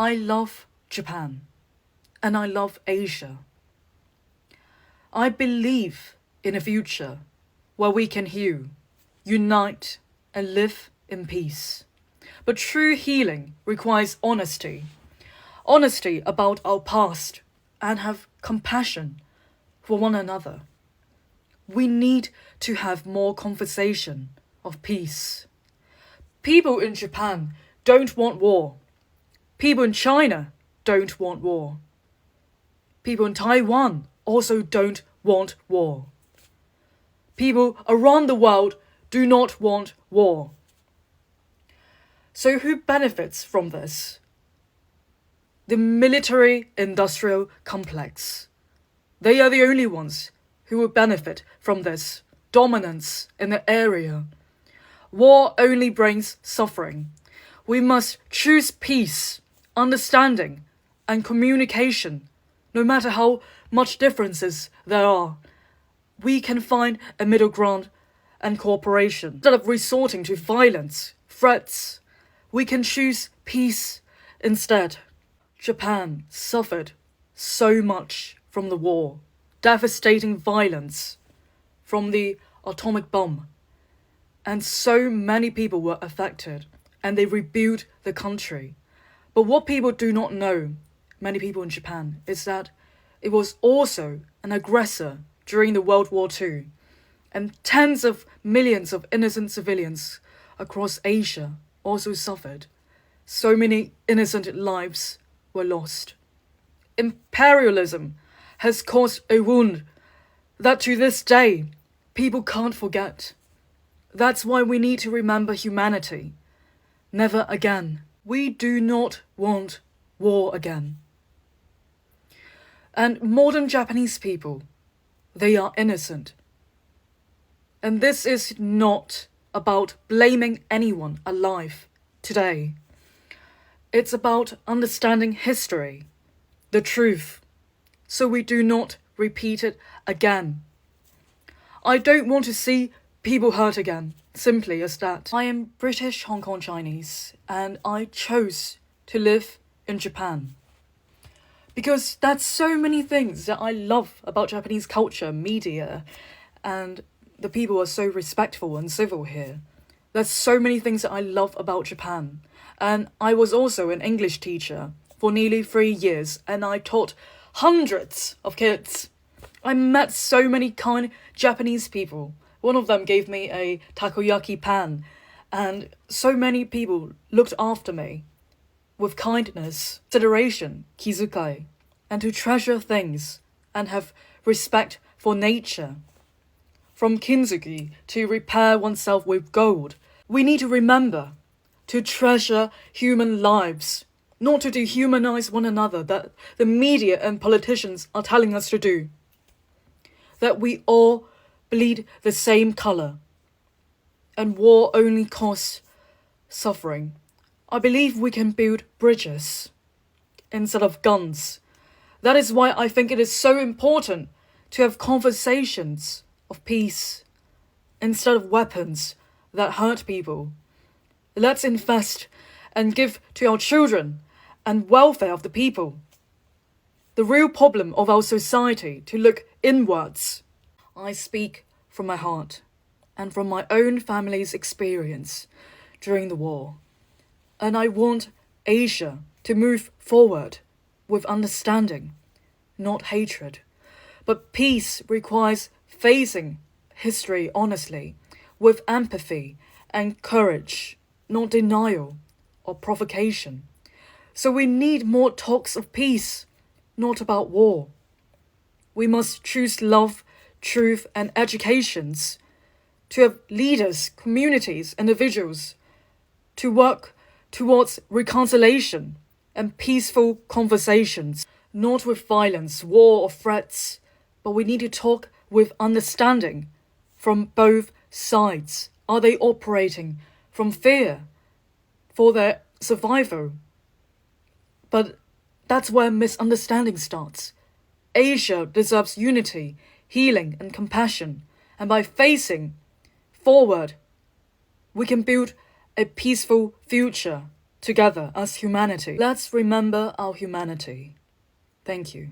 I love Japan, and I love Asia. I believe in a future where we can heal, unite, and live in peace. But true healing requires honesty. Honesty about our past and have compassion for one another. We need to have more conversation of peace. People in Japan don't want war. People in China don't want war. People in Taiwan also don't want war. People around the world do not want war. So who benefits from this? The military-industrial complex. They are the only ones who will benefit from this dominance in the area. War only brings suffering. We must choose peace, understanding, and communication, no matter how much differences there are. We can find a middle ground and cooperation. Instead of resorting to violence, threats, we can choose peace instead. Japan suffered so much from the war, devastating violence from the atomic bomb, and so many people were affected, and they rebuilt the country. But what people do not know, many people in Japan, is that it was also an aggressor during the World War II, and tens of millions of innocent civilians across Asia also suffered. So many innocent lives were lost. Imperialism has caused a wound that to this day people can't forget. That's why we need to remember humanity. Never again. We do not want war again. And modern Japanese people, they are innocent. And this is not about blaming anyone alive today. It's about understanding history, the truth, so we do not repeat it again. I don't want to see people hurt again, simply as that. I am British Hong Kong Chinese, and I chose to live in Japan. Because there's so many things that I love about Japanese culture, media, and the people are so respectful and civil here. There's so many things that I love about Japan. And I was also an English teacher for nearly 3 years, and I taught hundreds of kids. I met so many kind Japanese people. One of them gave me a takoyaki pan, and so many people looked after me with kindness, consideration, kizukai, and to treasure things and have respect for nature. From kintsugi to repair oneself with gold, we need to remember to treasure human lives, not to dehumanize one another that the media and politicians are telling us to do. That we all bleed the same colour, and war only causes suffering. I believe we can build bridges instead of guns. That is why I think it is so important to have conversations of peace instead of weapons that hurt people. Let's invest and give to our children and welfare of the people. The real problem of our society to look inwards. I speak from my heart and from my own family's experience during the war. And I want Asia to move forward with understanding, not hatred. But peace requires facing history honestly, with empathy and courage, not denial or provocation. So we need more talks of peace, not about war. We must choose love, truth, and educations to have leaders, communities, individuals to work towards reconciliation and peaceful conversations, not with violence, war, or threats, but we need to talk with understanding from both sides. Are they operating from fear for their survival? But that's where misunderstanding starts. Asia deserves unity, healing, and compassion, and by facing forward, we can build a peaceful future together as humanity. Let's remember our humanity. Thank you.